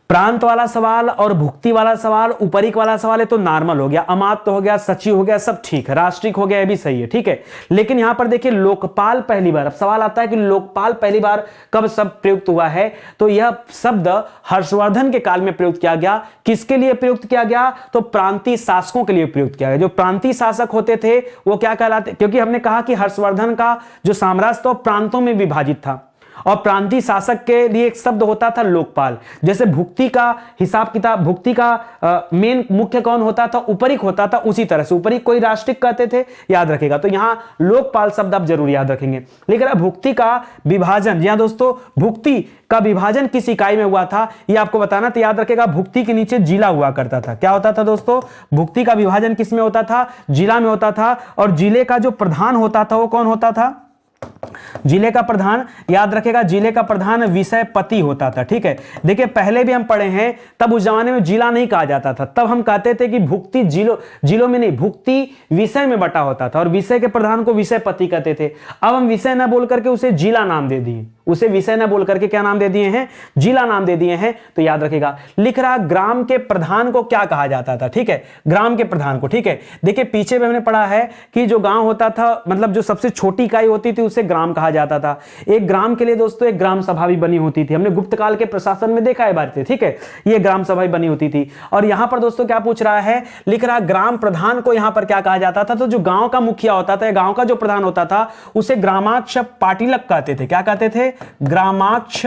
प्रांत वाला सवाल और भुक्ति वाला सवाल, उपरिक वाला सवाल है तो नॉर्मल हो गया, अमात्य हो गया, सचिव हो गया, सब ठीक है, राष्ट्रिक हो गया, ये भी सही है। ठीक है, लेकिन यहां पर देखिए लोकपाल पहली बार, अब सवाल आता है कि लोकपाल पहली बार कब शब्द प्रयुक्त हुआ है? तो यह शब्द हर्षवर्धन के काल में प्रयुक्त किया गया। किसके लिए प्रयुक्त किया गया? तो प्रांतीय शासकों के लिए प्रयुक्त किया गया। जो प्रांतीय शासक होते थे वो क्या कहलाते? क्योंकि हमने कहा कि हर्षवर्धन का जो साम्राज्य था प्रांतों में विभाजित था, और प्रांतीय शासक के लिए एक शब्द होता था लोकपाल। जैसे भुक्ति का हिसाब किताब, भुक्ति का मेन मुख्य कौन होता था, उपरीक होता था, उसी तरह से उपरीक कोई राष्ट्रिक कहते थे, याद रखेगा। तो यहां लोकपाल शब्द आप जरूर याद रखेंगे। लेकिन भुक्ति का विभाजन, यहां दोस्तों भुक्ति का विभाजन किस इकाई में हुआ था ये आपको बताना, तो याद रखेगा भुक्ति के नीचे जिला हुआ करता था। क्या होता था दोस्तों, भुक्ति का विभाजन किस में होता था, जिला में होता था। और जिले का जो प्रधान होता था वो कौन होता था, जिले का प्रधान, याद रखेगा जिले का प्रधान विषयपति होता था। ठीक है, देखिए पहले भी हम पढ़े हैं, तब उस जमाने में जिला नहीं कहा जाता था, तब हम कहते थे कि भुक्ति जिलों में नहीं, भुक्ति विषय में बटा होता था और विषय के प्रधान को विषयपति कहते थे। अब हम विषय न बोल करके उसे जिला नाम दे दिए, उसे विषय न बोल करके क्या नाम दे दिए हैं, जिला नाम दे दिए हैं। तो याद रखेगा, लिख रहा ग्राम के प्रधान को क्या कहा जाता था, ठीक है, ग्राम के प्रधान को। ठीक है, देखिए पीछे में हमने पढ़ा है कि जो गांव होता था, मतलब जो सबसे छोटी इकाई होती थी उसे ग्राम कहा जाता था। एक ग्राम के लिए दोस्तों एक ग्राम सभा भी बनी होती थी, हमने गुप्त काल के प्रशासन में देखा है बातें। ठीक है, ये ग्राम सभा बनी होती थी। और यहां पर दोस्तों क्या पूछ रहा है, लिख रहा ग्राम प्रधान को यहां पर क्या कहा जाता था, तो जो गांव का मुखिया होता था, गांव का जो प्रधान होता था उसे ग्रामाक्ष पाटीलक कहते थे। क्या कहते थे, ग्रामाक्ष,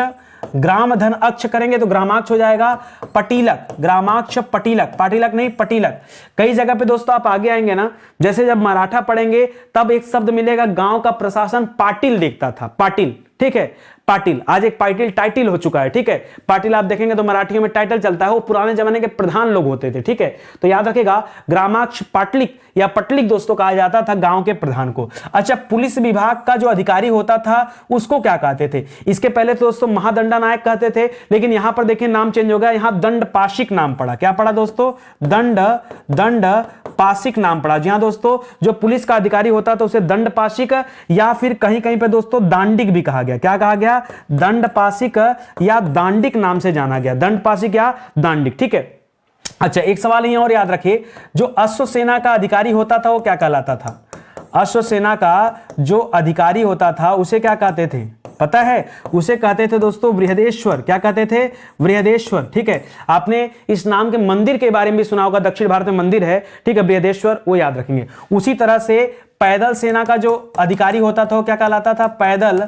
ग्राम धन अक्ष करेंगे तो ग्रामाक्ष हो जाएगा पटीलक, ग्रामाक्ष पटीलक, पाटीलक नहीं पटीलक। कई जगह पे दोस्तों आप आगे आएंगे ना, जैसे जब मराठा पढ़ेंगे तब एक शब्द मिलेगा, गांव का प्रशासन पाटिल देखता था, पाटिल। ठीक है, पाटिल, आज एक पाटिल टाइटिल हो चुका है। ठीक है, पाटिल आप देखेंगे तो मराठियों में टाइटल चलता है, वो पुराने जमाने के प्रधान लोग होते थे। ठीक है, तो याद रखेगा ग्रामाक्ष पाटलिक या पटलिक दोस्तों कहा जाता था गांव के प्रधान को। अच्छा, पुलिस विभाग का जो अधिकारी होता था उसको क्या कहते थे, इसके पहले तो दोस्तों महादंडा नायक कहते थे, लेकिन यहां पर देखिए नाम चेंज हो गया, यहां दंड पाशिक नाम पड़ा। क्या पड़ा दोस्तों, दंड पाशिक नाम पड़ा। जी हां दोस्तों, जो पुलिस का अधिकारी होता था उसे दंड पाशिक या फिर कहीं कहीं पे दोस्तों दांडिक भी कहा गया। क्या कहा गया, दंड पाशिक या दांडिक नाम से जाना गया, दंड पाशिक या दांडिक। ठीक है, अच्छा एक सवाल यहां और याद रखिए, जो अश्वसेना का अधिकारी होता था वो क्या कहलाता था, अश्वसेना का जो अधिकारी होता था उसे क्या कहते थे, पता है, उसे कहते थे दोस्तों बृहदेश्वर। क्या कहते थे, बृहदेश्वर। ठीक है, आपने इस नाम के मंदिर के बारे में भी सुना होगा, दक्षिण भारत में मंदिर है, ठीक है, बृहदेश्वर, वो याद रखेंगे। उसी तरह से पैदल सेना का जो अधिकारी होता था वो क्या कहलाता था, पैदल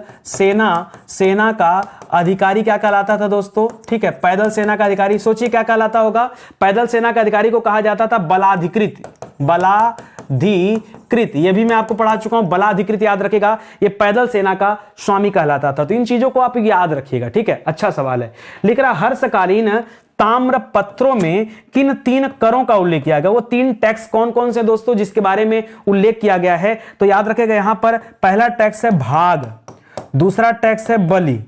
सेना का अधिकारी क्या कहलाता था दोस्तों। ठीक है, पैदल सेना का अधिकारी, सोचिए क्या कहलाता होगा, पैदल सेना का अधिकारी को कहा जाता था बलाधिकृत, बलाधिकृत, ये भी मैं आपको पढ़ा चुका हूं, बलाधिकृत याद रखेगा, ये पैदल सेना का स्वामी कहलाता था। तो इन चीजों को आप याद रखिएगा। ठीक है, अच्छा सवाल है, लिख रहा हर्षकालीन ताम्र पत्रों में किन 3 करों का उल्लेख किया गया, वो 3 टैक्स कौन कौन से दोस्तों जिसके बारे में उल्लेख किया गया है, तो याद रखेगा यहां पर पहला टैक्स है भाग, दूसरा टैक्स है बलि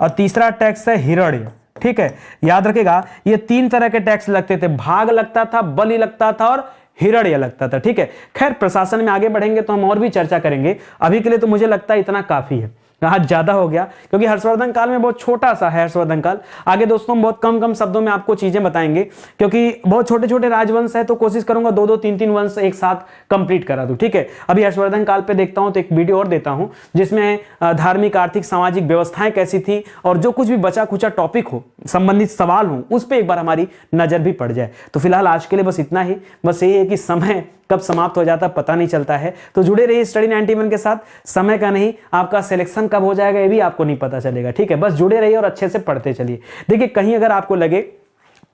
और तीसरा टैक्स है हिरण्य। ठीक है, याद रखेगा ये 3 तरह के टैक्स लगते थे, भाग लगता था, बलि लगता था और हिरण्य लगता था। ठीक है, खैर प्रशासन में आगे बढ़ेंगे तो हम और भी चर्चा करेंगे, अभी के लिए तो मुझे लगता है इतना काफी है, आज ज्यादा हो गया क्योंकि हर्षवर्धन काल में बहुत छोटा सा है हर्षवर्धन काल। आगे दोस्तों हम बहुत कम शब्दों में आपको चीजें बताएंगे क्योंकि बहुत छोटे छोटे राजवंश है, तो कोशिश करूंगा 2-2 3-3 वंश एक साथ कंप्लीट करा दूं। ठीक है, अभी हर्षवर्धन काल पे देखता हूं तो एक वीडियो और देता हूं जिसमें धार्मिक, आर्थिक, सामाजिक व्यवस्थाएं कैसी थी और जो कुछ भी बचा खुचा टॉपिक हो, संबंधित सवाल हो, उस पर एक बार हमारी नजर भी पड़ जाए। तो फिलहाल आज के लिए बस इतना ही, बस ये है कि समय कब समाप्त हो जाता पता नहीं चलता है, तो जुड़े रहिए स्टडी 91 के साथ। समय का नहीं, आपका सिलेक्शन कब हो जाएगा ये भी आपको नहीं पता चलेगा। ठीक है, बस जुड़े रहिए और अच्छे से पढ़ते चलिए। देखिए कहीं अगर आपको लगे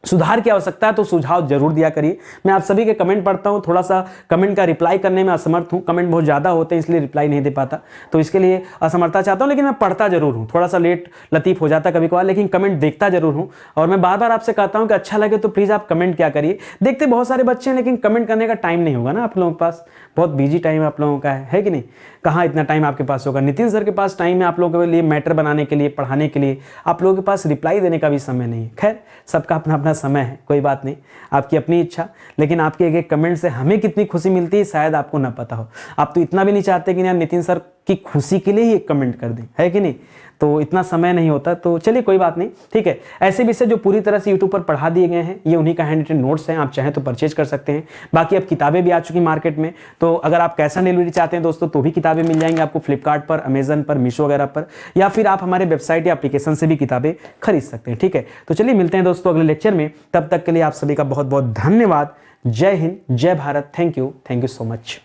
सुधार की आवश्यकता है तो सुझाव जरूर दिया करिए। मैं आप सभी के कमेंट पढ़ता हूं, थोड़ा सा कमेंट का रिप्लाई करने में असमर्थ हूं, कमेंट बहुत ज्यादा होते हैं इसलिए रिप्लाई नहीं दे पाता, तो इसके लिए असमर्थता चाहता हूं, लेकिन मैं पढ़ता जरूर हूं, थोड़ा सा लेट लतीफ हो जाता कभी कभार, लेकिन कमेंट देखता जरूर हूं। और मैं बार बार आपसे कहता हूं कि अच्छा लगे तो प्लीज आप कमेंट क्या करिए। देखते बहुत सारे बच्चे हैं लेकिन कमेंट करने का टाइम नहीं होगा ना आप लोगों के पास, बहुत बिजी टाइम आप लोगों का है कि नहीं, कहाँ इतना टाइम आपके पास होगा। नितिन सर के पास टाइम है आप लोगों के लिए मैटर बनाने के लिए, पढ़ाने के लिए, आप लोगों के पास रिप्लाई देने का भी समय नहीं है। खैर सबका अपना अपना समय है, कोई बात नहीं, आपकी अपनी इच्छा, लेकिन आपके एक एक कमेंट से हमें कितनी खुशी मिलती है शायद आपको ना पता हो। आप तो इतना भी नहीं चाहते कि यार नितिन सर की खुशी के लिए ही एक कमेंट कर दें, है कि नहीं, तो इतना समय नहीं होता। तो चलिए कोई बात नहीं, ठीक है। ऐसे विषय जो पूरी तरह से यूट्यूब पर पढ़ा दिए गए हैं, ये उन्हीं का हैंड रिटन नोट्स हैं, आप चाहें तो परचेज कर सकते हैं। बाकी अब किताबें भी आ चुकी मार्केट में, तो अगर आप कैश ऑन डिलीवरी चाहते हैं दोस्तों तो भी किताबें मिल जाएंगी आपको फ्लिपकार्ट पर, अमेजन पर, मीशो वगैरह पर, या फिर आप हमारे वेबसाइट या एप्लीकेशन से भी किताबें खरीद सकते हैं। ठीक है, तो चलिए मिलते हैं दोस्तों अगले लेक्चर में, तब तक के लिए आप सभी का बहुत बहुत धन्यवाद। जय हिंद, जय Bharat, thank you so much.